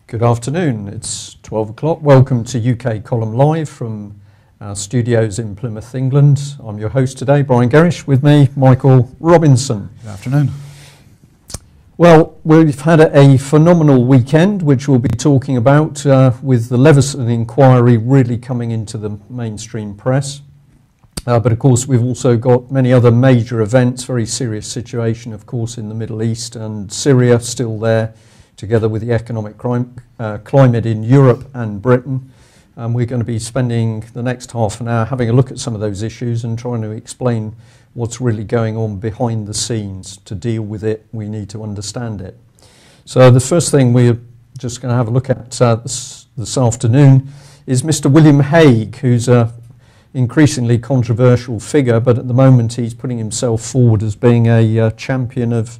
Good afternoon, it's 12 o'clock. Welcome to UK Column Live from our studios in Plymouth, England. I'm your host today, Brian Gerrish, with me, Michael Robinson. Good afternoon. Well, we've had a phenomenal weekend, which we'll be talking about with the Leveson inquiry really coming into the mainstream press. But of course, we've also got many other major events, very serious situation, of course, in the Middle East and Syria still there, together with the economic climate in Europe and Britain. We're going to be spending the next half an hour having a look at some of those issues and trying to explain what's really going on behind the scenes. To deal with it, we need to understand it. So the first thing we're just going to have a look at this afternoon is Mr. William Hague, who's an increasingly controversial figure, but at the moment he's putting himself forward as being a champion of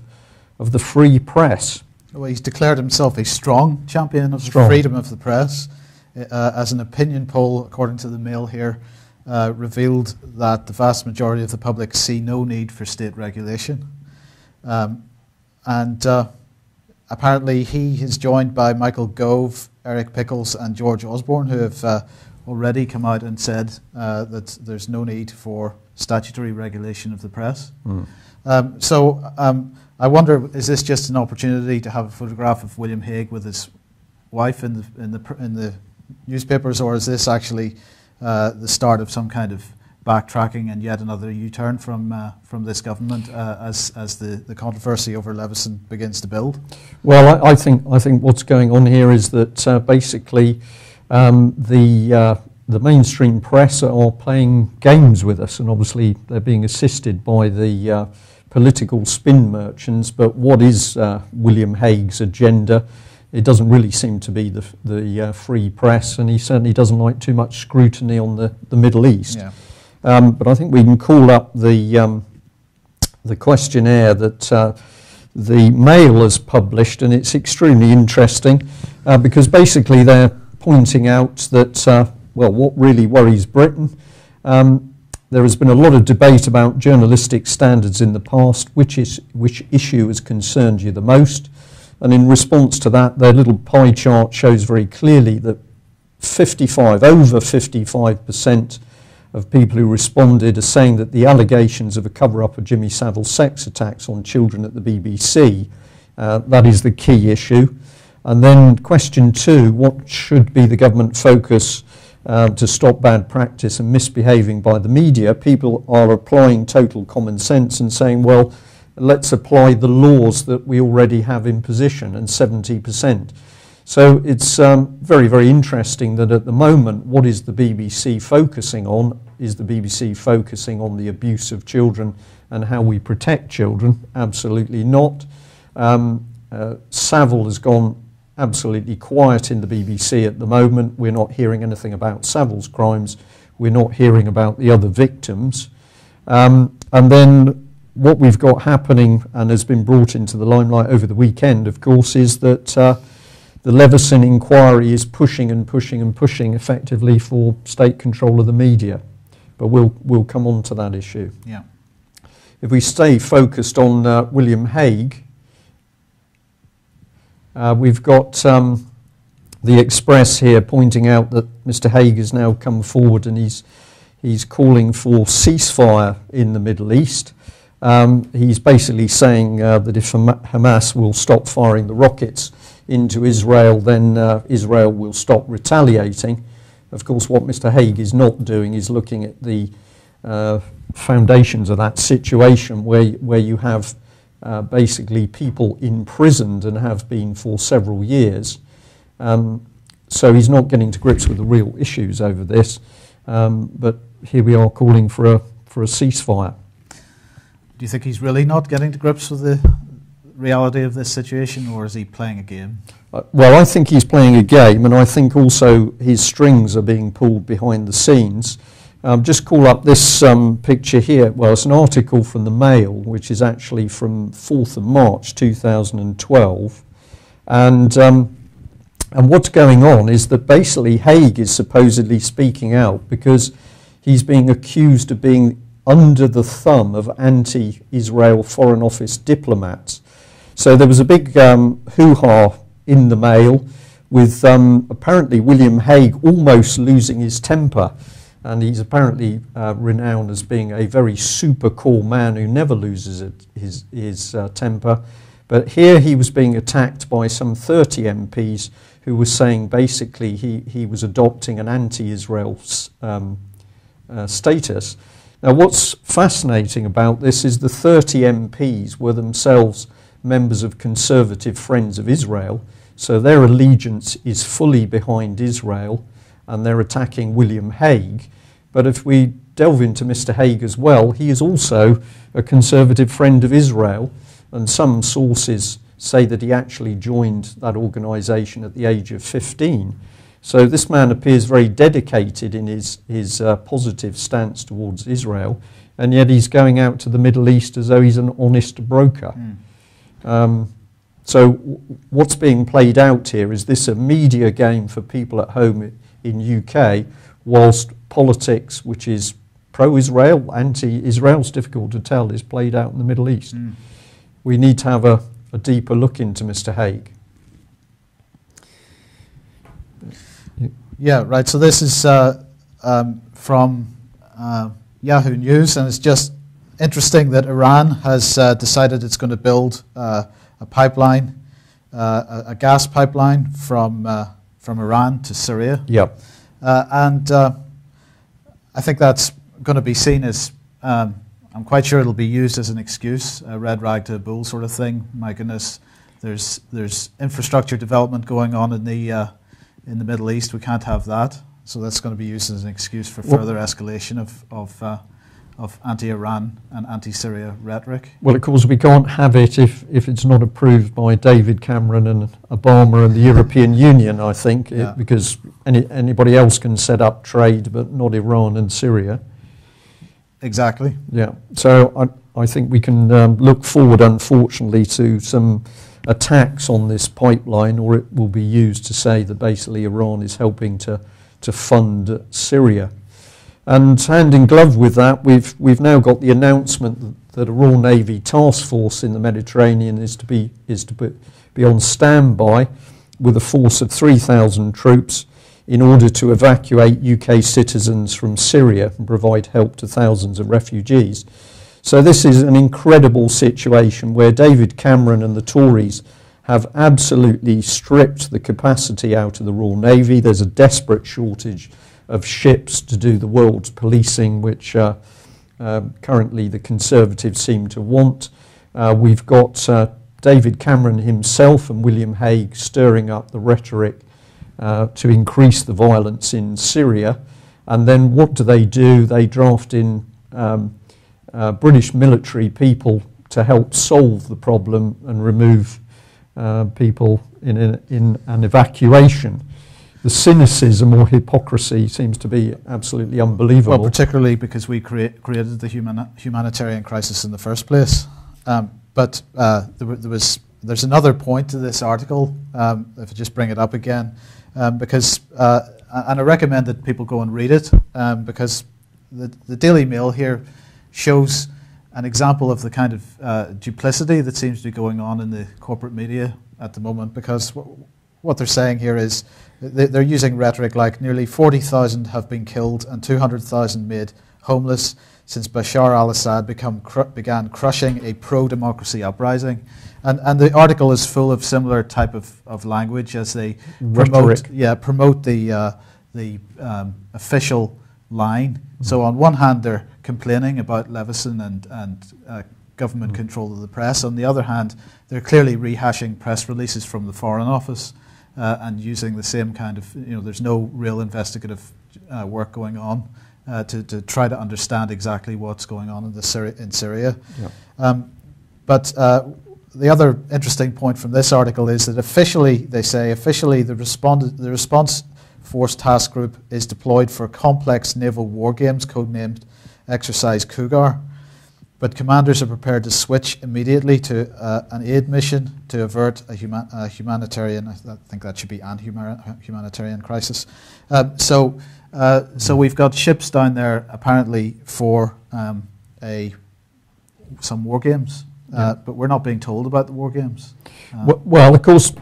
the free press. Well, he's declared himself a strong champion of the freedom of the press, as an opinion poll, according to the Mail here, revealed that the vast majority of the public see no need for state regulation. Apparently he is joined by Michael Gove, Eric Pickles and George Osborne, who have already come out and said that there's no need for statutory regulation of the press. I wonder, is this just an opportunity to have a photograph of William Hague with his wife in the newspapers, or is this actually the start of some kind of backtracking and yet another U-turn from this government as the controversy over Leveson begins to build? Well, I think what's going on here is that basically the mainstream press are playing games with us, and obviously they're being assisted by the political spin merchants. But what is William Hague's agenda? It doesn't really seem to be the free press, and he certainly doesn't like too much scrutiny on the Middle East. Yeah. But I think we can call up the questionnaire that the Mail has published, and it's extremely interesting because basically they're pointing out that, well, what really worries Britain. There has been a lot of debate about journalistic standards in the past. Which issue has concerned you the most? And in response to that, their little pie chart shows very clearly that over 55% of people who responded are saying that the allegations of a cover-up of Jimmy Savile's sex attacks on children at the BBC, that is the key issue. And then question 2, what should be the government focus to stop bad practice and misbehaving by the media? People are applying total common sense and saying, well, let's apply the laws that we already have in position, and 70%. So it's very, very interesting that at the moment, what is the BBC focusing on? Is the BBC focusing on the abuse of children and how we protect children? Absolutely not. Savile has gone absolutely quiet in the BBC at the moment. We're not hearing anything about Savile's crimes. We're not hearing about the other victims. And then what we've got happening, and has been brought into the limelight over the weekend, of course, is that the Leveson inquiry is pushing and pushing and pushing effectively for state control of the media. But we'll come on to that issue. Yeah. If we stay focused on William Hague, we've got the Express here pointing out that Mr. Hague has now come forward and he's calling for ceasefire in the Middle East. He's basically saying that if Hamas will stop firing the rockets into Israel, then Israel will stop retaliating. Of course, what Mr. Hague is not doing is looking at the foundations of that situation where you have basically people imprisoned and have been for several years. So he's not getting to grips with the real issues over this. But here we are calling for a ceasefire. Do you think he's really not getting to grips with the reality of this situation, or is he playing a game? Well, I think he's playing a game, and I think also his strings are being pulled behind the scenes. Just call up this picture here. Well, it's an article from the Mail, which is actually from 4th of March 2012. And what's going on is that basically Hague is supposedly speaking out because he's being accused of being under the thumb of anti-Israel Foreign Office diplomats. So there was a big hoo-ha in the Mail with apparently William Hague almost losing his temper. And he's apparently renowned as being a very super cool man who never loses his temper. But here he was being attacked by some 30 MPs who were saying basically he was adopting an anti-Israel status. Now what's fascinating about this is the 30 MPs were themselves members of Conservative Friends of Israel, so their allegiance is fully behind Israel, and they're attacking William Hague. But if we delve into Mr. Hague as well, he is also a Conservative Friend of Israel, and some sources say that he actually joined that organisation at the age of 15. So this man appears very dedicated in his positive stance towards Israel, and yet he's going out to the Middle East as though he's an honest broker. So what's being played out here is this a media game for people at home in UK, whilst politics, which is pro-Israel, anti-Israel, it's difficult to tell, is played out in the Middle East. We need to have a deeper look into Mr. Hague. Yeah, right. So this is from Yahoo News, and it's just interesting that Iran has decided it's going to build a pipeline, a gas pipeline from Iran to Syria. Yep. And I think that's going to be seen as, I'm quite sure it'll be used as an excuse, a red rag to a bull sort of thing. My goodness, there's infrastructure development going on in the Middle East. We can't have that. So that's going to be used as an excuse for further escalation of anti-Iran and anti-Syria rhetoric. Well, of course, we can't have it if it's not approved by David Cameron and Obama and the European Union, I think, because anybody else can set up trade, but not Iran and Syria. Exactly. Yeah. So I think we can look forward, unfortunately, to some attacks on this pipeline, or it will be used to say that basically Iran is helping to fund Syria. And hand in glove with that, we've now got the announcement that a Royal Navy task force in the Mediterranean is to be on standby with a force of 3,000 troops in order to evacuate UK citizens from Syria and provide help to thousands of refugees. So this is an incredible situation where David Cameron and the Tories have absolutely stripped the capacity out of the Royal Navy. There's a desperate shortage of ships to do the world's policing, which currently the Conservatives seem to want. We've got David Cameron himself and William Hague stirring up the rhetoric to increase the violence in Syria. And then what do? They draft in British military people to help solve the problem and remove people in an evacuation. The cynicism or hypocrisy seems to be absolutely unbelievable. Well, particularly because we created the humanitarian crisis in the first place. But there's another point to this article, if I just bring it up again, because and I recommend that people go and read it, because the Daily Mail here shows an example of the kind of duplicity that seems to be going on in the corporate media at the moment, because what they're saying here is they're using rhetoric like nearly 40,000 have been killed and 200,000 made homeless since Bashar al-Assad began crushing a pro-democracy uprising. And the article is full of similar type of language as they promote the official line. Mm-hmm. So on one hand, they're complaining about Leveson and government control of the press. On the other hand, they're clearly rehashing press releases from the Foreign Office and using the same kind of, there's no real investigative work going on to try to understand exactly what's going on in Syria. Yeah. But the other interesting point from this article is that officially the response force task group is deployed for complex naval war games codenamed Exercise Cougar. But commanders are prepared to switch immediately to an aid mission to avert a humanitarian, I think that should be humanitarian crisis. So we've got ships down there apparently for some war games, but we're not being told about the war games. Well, of course,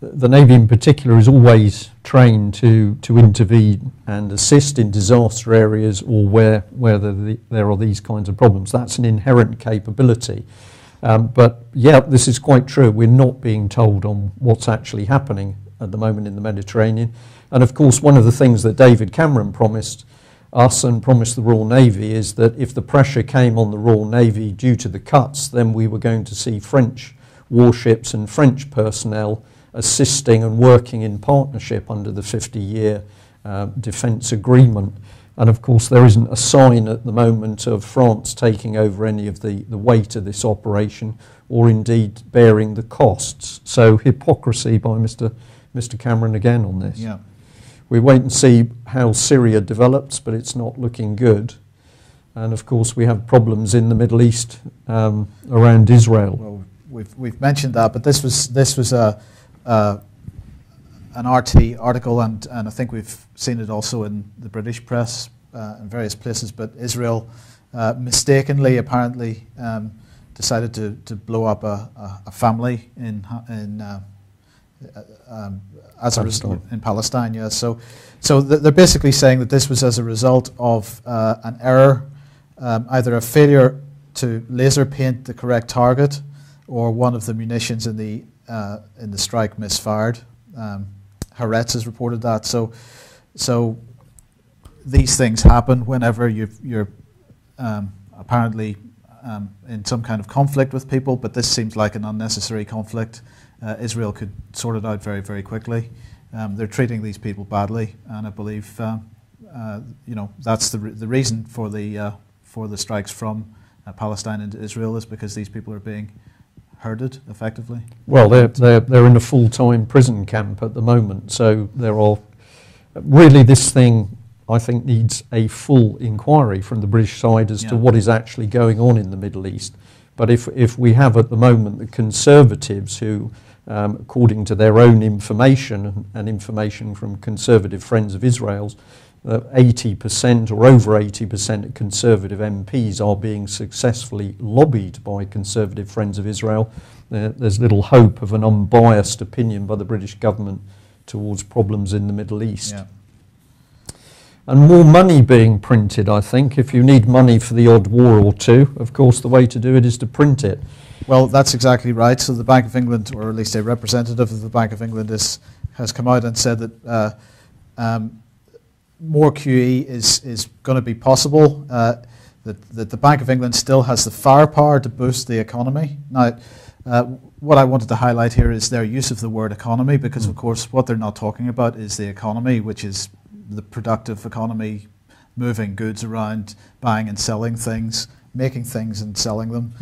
the Navy in particular is always trained to intervene and assist in disaster areas or where there are these kinds of problems. That's an inherent capability. But yeah, this is quite true. We're not being told on what's actually happening at the moment in the Mediterranean. And of course, one of the things that David Cameron promised us and promised the Royal Navy is that if the pressure came on the Royal Navy due to the cuts, then we were going to see French warships and French personnel assisting and working in partnership under the 50-year defence agreement. And of course there isn't a sign at the moment of France taking over any of the weight of this operation or indeed bearing the costs. So hypocrisy by Mr. Cameron again on this. Yeah. We wait and see how Syria develops, but it's not looking good. And of course we have problems in the Middle East around Israel. Well, we've mentioned that, but this was an RT article, and I think we've seen it also in the British press in various places. But Israel mistakenly, apparently, decided to blow up a family in Palestine. Yeah. So they're basically saying that this was as a result of an error, either a failure to laser paint the correct target, or one of the munitions in the strike misfired. Haaretz has reported that. So these things happen whenever you're apparently in some kind of conflict with people, but this seems like an unnecessary conflict. Israel could sort it out very, very quickly. They're treating these people badly, and I believe that's the reason for the strikes from Palestine into Israel is because these people are being herded effectively. Well, they're in a full-time prison camp at the moment, so there are really this thing. I think needs a full inquiry from the British side as to what is actually going on in the Middle East. But if we have at the moment the Conservatives who, according to their own information and information from Conservative Friends of Israel's, 80% or over 80% of Conservative MPs are being successfully lobbied by Conservative Friends of Israel. There's little hope of an unbiased opinion by the British government towards problems in the Middle East. Yeah. And more money being printed, I think. If you need money for the odd war or two, of course the way to do it is to print it. Well, that's exactly right. So the Bank of England, or at least a representative of the Bank of England, has come out and said that more QE is going to be possible, that the Bank of England still has the firepower to boost the economy. Now, what I wanted to highlight here is their use of the word economy, because of course what they're not talking about is the economy, which is the productive economy, moving goods around, buying and selling things, making things and selling them.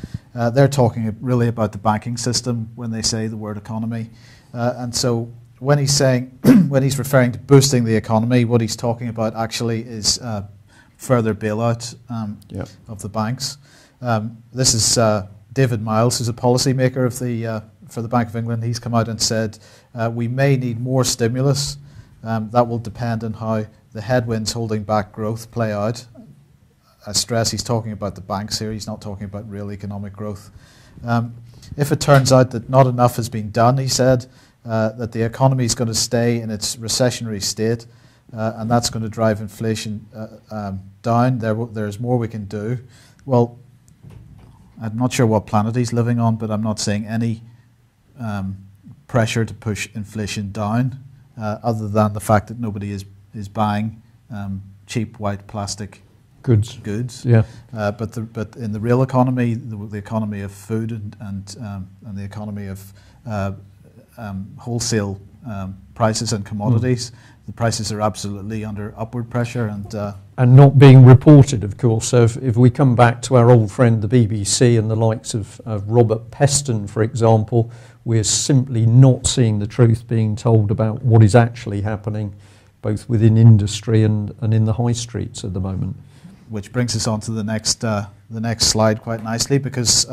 They're talking really about the banking system when they say the word economy. And so when he's saying, when he's referring to boosting the economy, what he's talking about actually is further bailout of the banks. This is David Miles, who's a policymaker for the Bank of England. He's come out and said, we may need more stimulus. That will depend on how the headwinds holding back growth play out. I stress he's talking about the banks here, he's not talking about real economic growth. If it turns out that not enough has been done, he said, that the economy is going to stay in its recessionary state, and that's going to drive inflation down, there's more we can do. Well, I'm not sure what planet he's living on, but I'm not seeing any pressure to push inflation down, other than the fact that nobody is buying cheap white plastic goods. Yeah. But in the real economy, the economy of food and the economy of wholesale prices and commodities, the prices are absolutely under upward pressure and not being reported, of course. So if we come back to our old friend the BBC and the likes of Robert Peston, for example, we're simply not seeing the truth being told about what is actually happening, both within industry and in the high streets at the moment. Which brings us on to the next slide quite nicely, because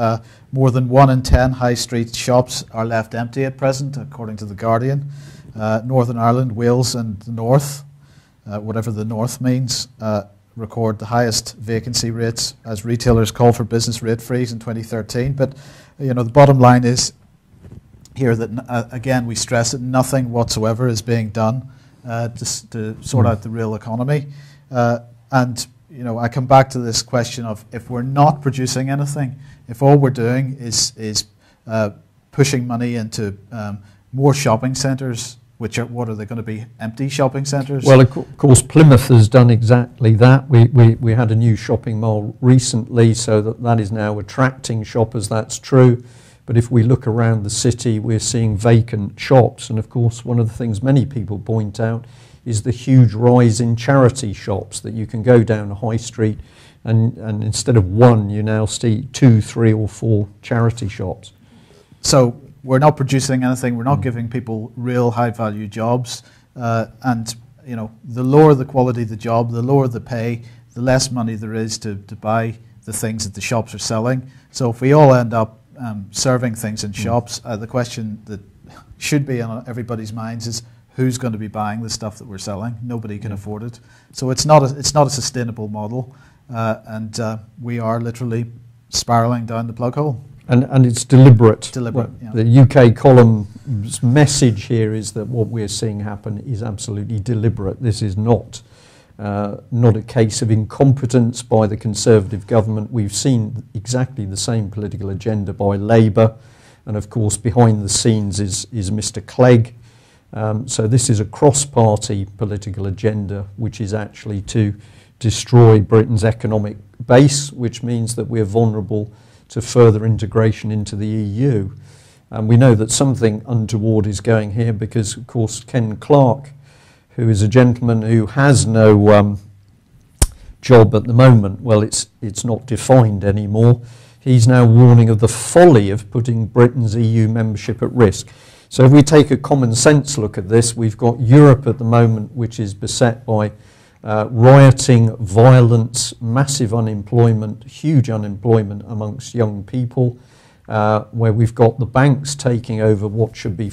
more than 1 in 10 high street shops are left empty at present, according to The Guardian. Northern Ireland, Wales and the North, whatever the North means, record the highest vacancy rates as retailers call for business rate freeze in 2013. But the bottom line is here that, again, we stress that nothing whatsoever is being done to sort out the real economy. And I come back to this question of, if we're not producing anything, if all we're doing is pushing money into more shopping centres, what are they going to be? Empty shopping centres? Well, of course, Plymouth has done exactly that. We had a new shopping mall recently, so that is now attracting shoppers, that's true. But if we look around the city, we're seeing vacant shops. And of course, one of the things many people point out is the huge rise in charity shops, that you can go down a high street and instead of one, you now see 2, 3 or 4 charity shops. So we're not producing anything, we're not giving people real high value jobs, and the lower the quality of the job, the lower the pay, the less money there is to buy the things that the shops are selling. So if we all end up serving things in shops, the question that should be on everybody's minds is, who's going to be buying the stuff that we're selling? Nobody can afford it. So it's not a sustainable model, and we are literally spiralling down the plug hole. And it's deliberate. Deliberate, yeah. The UK column's message here is that what we're seeing happen is absolutely deliberate. This is not a case of incompetence by the Conservative government. We've seen exactly the same political agenda by Labour, and of course behind the scenes is Mr. Clegg. So this is a cross-party political agenda, which is actually to destroy Britain's economic base, which means that we're vulnerable to further integration into the EU. And we know that something untoward is going here because, of course, Ken Clarke, who is a gentleman who has no job at the moment, well, it's not defined anymore. He's now warning of the folly of putting Britain's EU membership at risk. So if we take a common sense look at this, we've got Europe at the moment, which is beset by rioting, violence, massive unemployment, huge unemployment amongst young people, where we've got the banks taking over what should be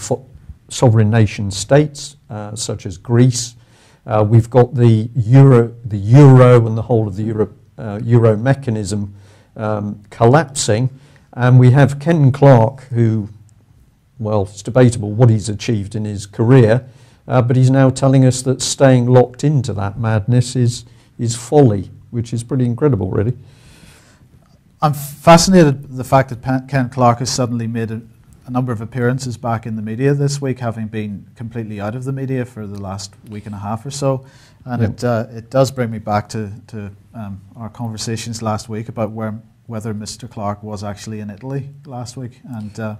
sovereign nation states, such as Greece. We've got the euro and the whole of the euro mechanism collapsing, and we have Ken Clarke, who, well, it's debatable what he's achieved in his career, but he's now telling us that staying locked into that madness is folly, which is pretty incredible, really. I'm fascinated with the fact that Ken Clarke has suddenly made a number of appearances back in the media this week, having been completely out of the media for the last week and a half or so. And it does bring me back to our conversations last week about whether Mr. Clarke was actually in Italy last week. And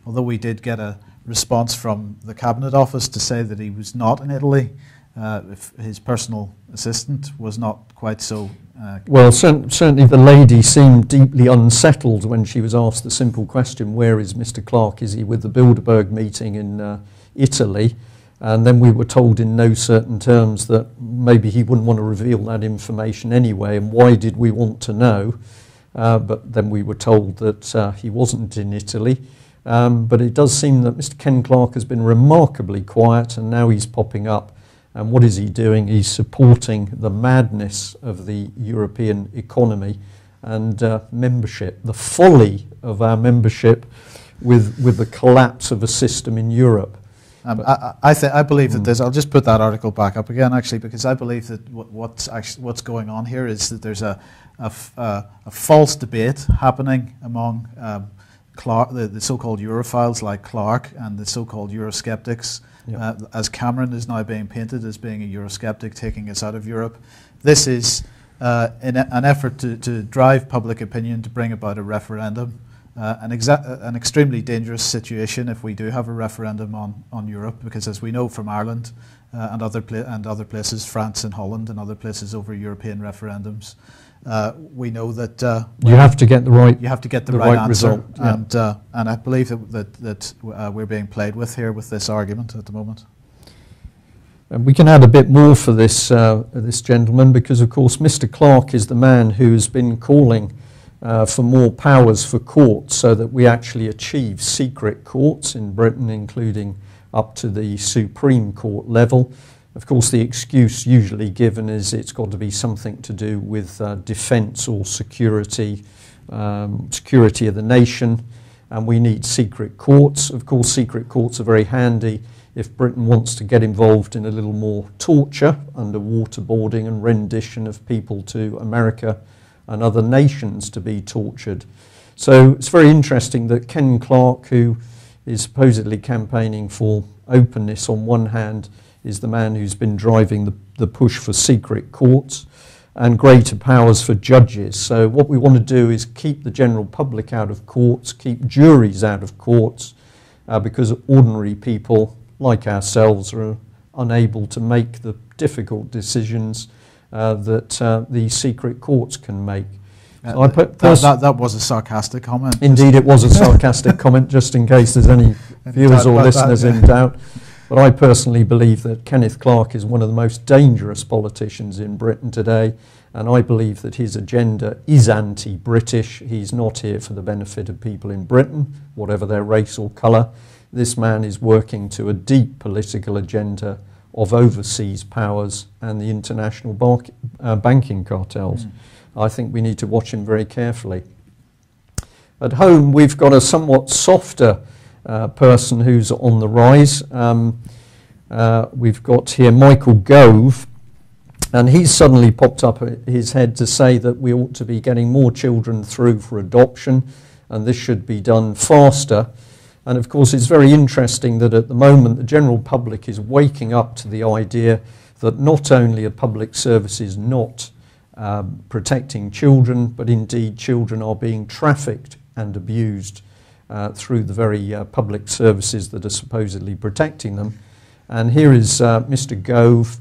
although we did get a response from the Cabinet Office to say that he was not in Italy, if his personal assistant was not quite so... Well, certainly the lady seemed deeply unsettled when she was asked the simple question, where is Mr. Clarke? Is he with the Bilderberg meeting in Italy? And then we were told in no certain terms that maybe he wouldn't want to reveal that information anyway, and why did we want to know? But then we were told that he wasn't in Italy. But it does seem that Mr. Ken Clarke has been remarkably quiet, and now he's popping up. And what is he doing? He's supporting the madness of the European economy and membership, the folly of our membership with the collapse of a system in Europe. I believe that I'll just put that article back up again, actually, because I believe that what's going on here is that there's a false debate happening among the so-called Europhiles like Clarke and the so-called Eurosceptics, as Cameron is now being painted as being a Eurosceptic, taking us out of Europe. This is in an effort to drive public opinion to bring about a referendum, an extremely dangerous situation if we do have a referendum on Europe, because as we know from Ireland and other places, France and Holland and other places over European referendums, we know that you have to get the right answer, result, and I believe that we're being played with here with this argument at the moment. And we can add a bit more for this this gentleman, because of course Mr. Clarke is the man who's been calling for more powers for courts, so that we actually achieve secret courts in Britain, including up to the Supreme Court level. Of course, the excuse usually given is it's got to be something to do with defence or security, security of the nation. and we need secret courts. Of course, secret courts are very handy if Britain wants to get involved in a little more torture under waterboarding and rendition of people to America and other nations to be tortured. So it's very interesting that Ken Clarke, who is supposedly campaigning for openness on one hand, is the man who's been driving the push for secret courts and greater powers for judges. So what we want to do is keep the general public out of courts, keep juries out of courts, because ordinary people like ourselves are unable to make the difficult decisions that the secret courts can make. That was a sarcastic comment. Indeed, it was a sarcastic comment, just in case there's any viewers or listeners in doubt. But I personally believe that Kenneth Clarke is one of the most dangerous politicians in Britain today, and I believe that his agenda is anti-British. He's not here for the benefit of people in Britain, whatever their race or colour. This man is working to a deep political agenda of overseas powers and the international banking cartels. I think we need to watch him very carefully. At home, we've got a somewhat softer person who's on the rise. We've got here Michael Gove, and he's suddenly popped up his head to say that we ought to be getting more children through for adoption, and this should be done faster. And of course, it's very interesting that at the moment the general public is waking up to the idea that not only are public services not protecting children, but indeed children are being trafficked and abused through the very public services that are supposedly protecting them. And here is Mr. Gove.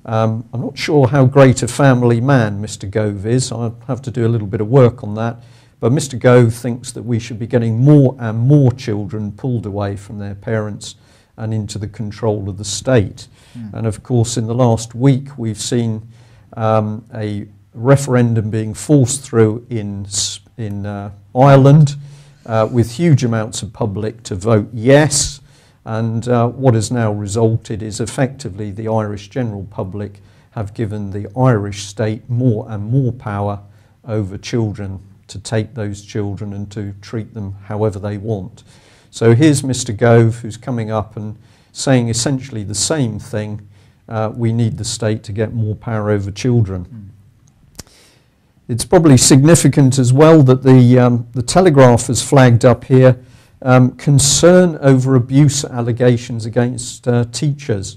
I'm not sure how great a family man Mr. Gove is. I'll have to do a little bit of work on that. But Mr. Gove thinks that we should be getting more and more children pulled away from their parents and into the control of the state. And of course, in the last week, we've seen a referendum being forced through in Ireland with huge amounts of public to vote yes. And what has now resulted is effectively the Irish general public have given the Irish state more and more power over children, to take those children and to treat them however they want. So here's Mr. Gove, who's coming up and saying essentially the same thing. We need the state to get more power over children. It's probably significant as well that the Telegraph has flagged up here concern over abuse allegations against teachers.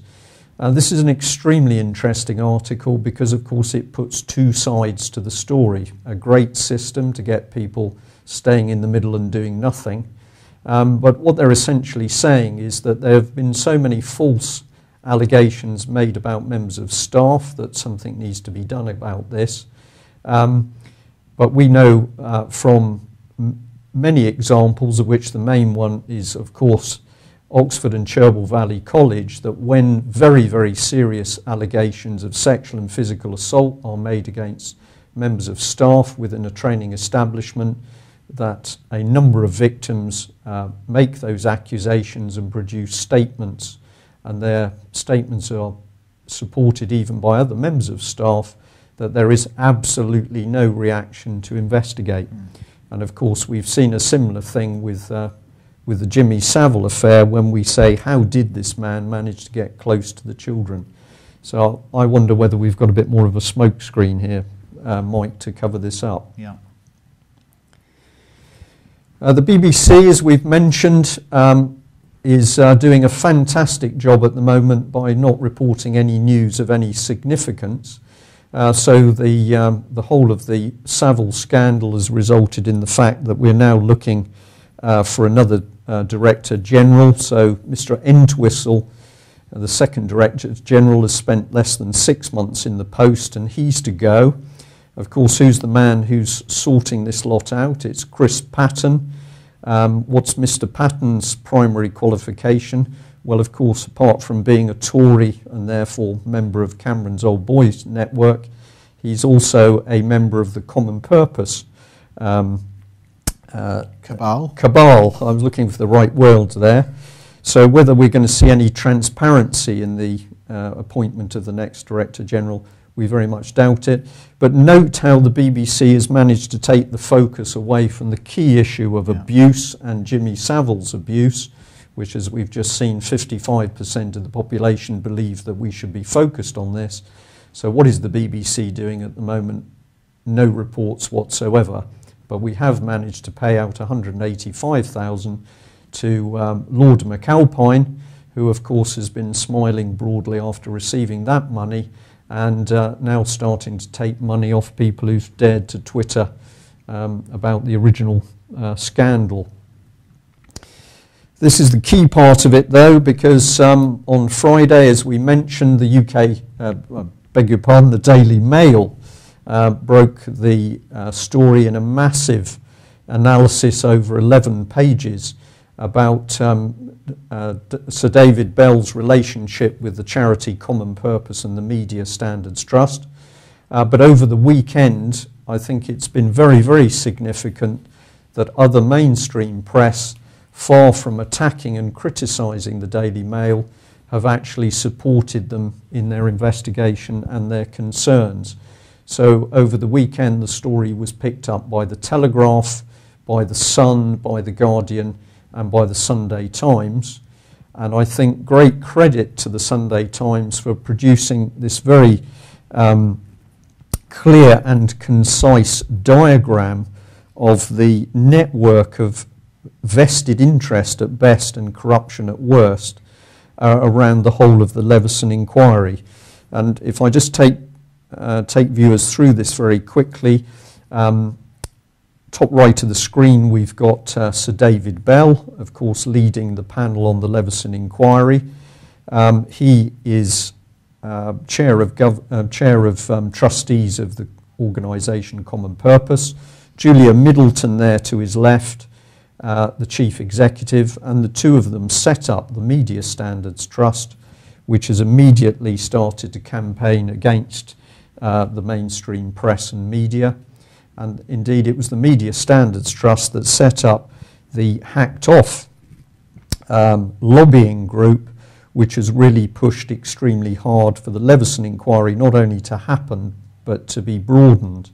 This is an extremely interesting article because, of course, it puts two sides to the story. A great system to get people staying in the middle and doing nothing. But what they're essentially saying is that there have been so many false allegations made about members of staff that something needs to be done about this. But we know from many examples, of which the main one is, of course, Oxford and Cherwell Valley College, that when very, very serious allegations of sexual and physical assault are made against members of staff within a training establishment, that a number of victims make those accusations and produce statements, and their statements are supported even by other members of staff, that there is absolutely no reaction to investigate. And of course, we've seen a similar thing with the Jimmy Savile affair, when we say, how did this man manage to get close to the children? So I wonder whether we've got a bit more of a smokescreen here, Mike, to cover this up. Yeah. The BBC, as we've mentioned, is doing a fantastic job at the moment by not reporting any news of any significance. So the whole of the Savile scandal has resulted in the fact that we're now looking for another Director General. So Mr. Entwistle, the second Director General, has spent less than 6 months in the post, and he's to go. Of course, who's the man who's sorting this lot out? It's Chris Patten. What's Mr. Patten's primary qualification? Well, of course, apart from being a Tory and therefore member of Cameron's Old Boys network, he's also a member of the Common Purpose Cabal. I was looking for the right word there. So whether we're going to see any transparency in the appointment of the next Director General, we very much doubt it. But note how the BBC has managed to take the focus away from the key issue of abuse and Jimmy Savile's abuse, which, as we've just seen, 55% of the population believe that we should be focused on this. So what is the BBC doing at the moment? No reports whatsoever. But we have managed to pay out $185,000 to Lord McAlpine, who of course has been smiling broadly after receiving that money, and now starting to take money off people who've dared to Twitter about the original scandal. This is the key part of it, though, because on Friday, as we mentioned, the the Daily Mail broke the story in a massive analysis over 11 pages about Sir David Bell's relationship with the charity Common Purpose and the Media Standards Trust. But over the weekend, I think it's been very, very significant that other mainstream press, far from attacking and criticising the Daily Mail, have actually supported them in their investigation and their concerns. So over the weekend, the story was picked up by the Telegraph, by the Sun, by the Guardian, and by the Sunday Times. And I think great credit to the Sunday Times for producing this very clear and concise diagram of the network of vested interest at best and corruption at worst around the whole of the Leveson inquiry. And if I just take viewers through this very quickly, top right of the screen we've got Sir David Bell, of course leading the panel on the Leveson inquiry. He is chair of trustees of the organisation Common Purpose. Julia Middleton there to his left, the chief executive, and the two of them set up the Media Standards Trust, which has immediately started to campaign against the mainstream press and media. And indeed it was the Media Standards Trust that set up the Hacked Off lobbying group, which has really pushed extremely hard for the Leveson inquiry not only to happen but to be broadened.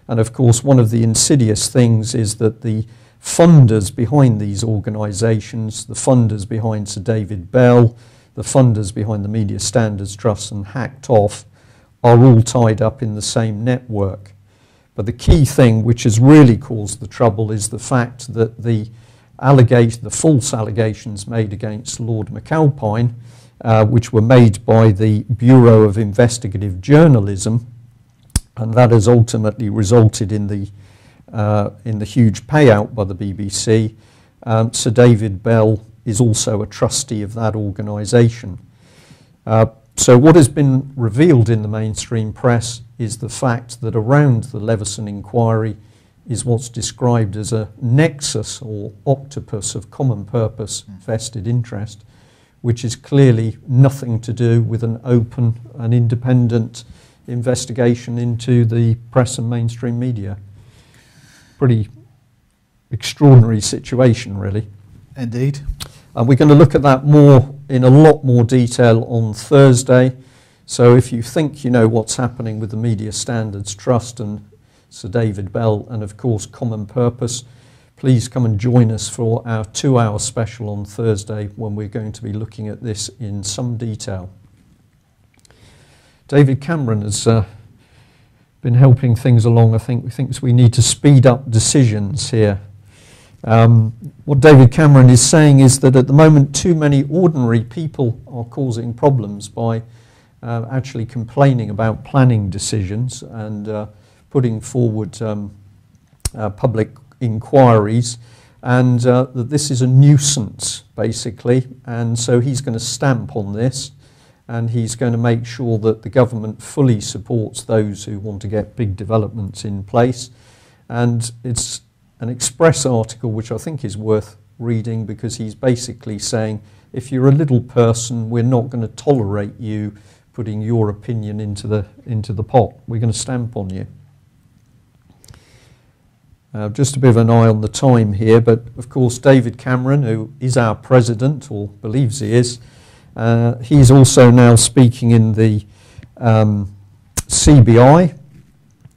And of course one of the insidious things is that the funders behind these organisations, the funders behind Sir David Bell, the funders behind the Media Standards Trust and Hacked Off, are all tied up in the same network. But the key thing which has really caused the trouble is the fact that the false allegations made against Lord McAlpine, which were made by the Bureau of Investigative Journalism, and that has ultimately resulted in the huge payout by the BBC. Sir David Bell is also a trustee of that organisation. So what has been revealed in the mainstream press is the fact that around the Leveson inquiry is what's described as a nexus or octopus of common purpose vested interest, which is clearly nothing to do with an open and independent investigation into the press and mainstream media. Pretty extraordinary situation, really. Indeed. And we're going to look at that in a lot more detail on Thursday. So if you think you know what's happening with the Media Standards Trust and Sir David Bell and of course Common Purpose, please come and join us for our 2-hour special on Thursday when we're going to be looking at this in some detail. David Cameron has been helping things along. I think he thinks we need to speed up decisions here. What David Cameron is saying is that at the moment too many ordinary people are causing problems by actually complaining about planning decisions and putting forward public inquiries, and that this is a nuisance basically, and so he's going to stamp on this and he's going to make sure that the government fully supports those who want to get big developments in place. And it's an Express article which I think is worth reading, because he's basically saying if you're a little person, we're not going to tolerate you putting your opinion into the pot. We're going to stamp on you. Just a bit of an eye on the time here, but of course David Cameron, who is our president, or believes he is, he's also now speaking in the CBI,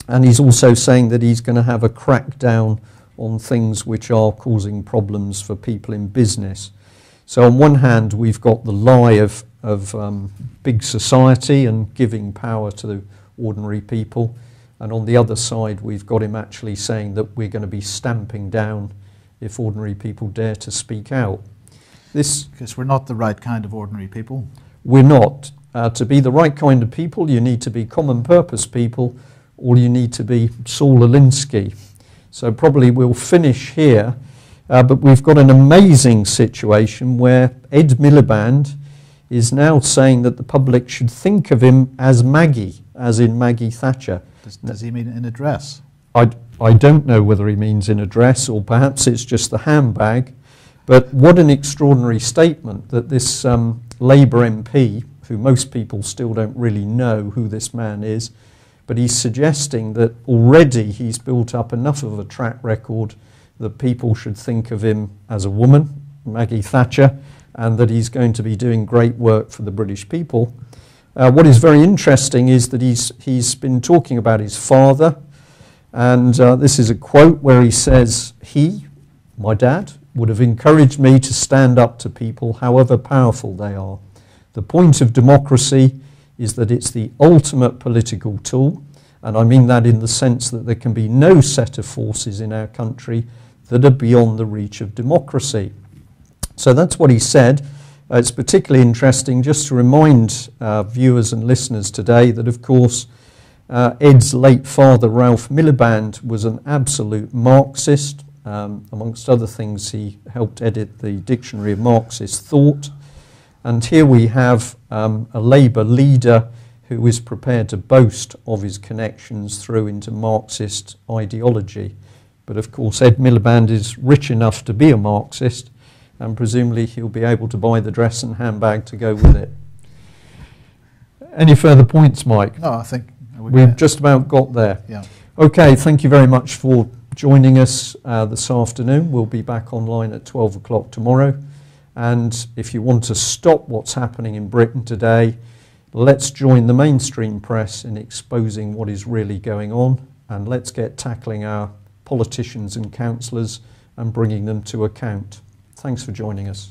and he's also saying that he's going to have a crackdown on things which are causing problems for people in business. So on one hand, we've got the lie of big society and giving power to the ordinary people, and on the other side, we've got him actually saying that we're going to be stamping down if ordinary people dare to speak out. Because we're not the right kind of ordinary people. We're not. To be the right kind of people, you need to be common purpose people, or you need to be Saul Alinsky. So probably we'll finish here, but we've got an amazing situation where Ed Miliband is now saying that the public should think of him as Maggie, as in Maggie Thatcher. Does he mean in a dress? I don't know whether he means in a dress or perhaps it's just the handbag, but what an extraordinary statement that this Labour MP, who most people still don't really know who this man is, but he's suggesting that already he's built up enough of a track record that people should think of him as a woman, Maggie Thatcher, and that he's going to be doing great work for the British people. What is very interesting is that he's been talking about his father, and this is a quote where he says, "He, my dad, would have encouraged me to stand up to people however powerful they are. The point of democracy is that it's the ultimate political tool, and I mean that in the sense that there can be no set of forces in our country that are beyond the reach of democracy." So that's what he said. It's particularly interesting just to remind viewers and listeners today that, of course, Ed's late father, Ralph Miliband, was an absolute Marxist. Amongst other things, he helped edit the Dictionary of Marxist Thought. And here we have a Labour leader who is prepared to boast of his connections through into Marxist ideology. But of course, Ed Miliband is rich enough to be a Marxist, and presumably he'll be able to buy the dress and handbag to go with it. Any further points, Mike? No, I think we've just about got there. Yeah. Okay, thank you very much for joining us this afternoon. We'll be back online at 12 o'clock tomorrow. And if you want to stop what's happening in Britain today, let's join the mainstream press in exposing what is really going on, and let's get tackling our politicians and councillors and bringing them to account. Thanks for joining us.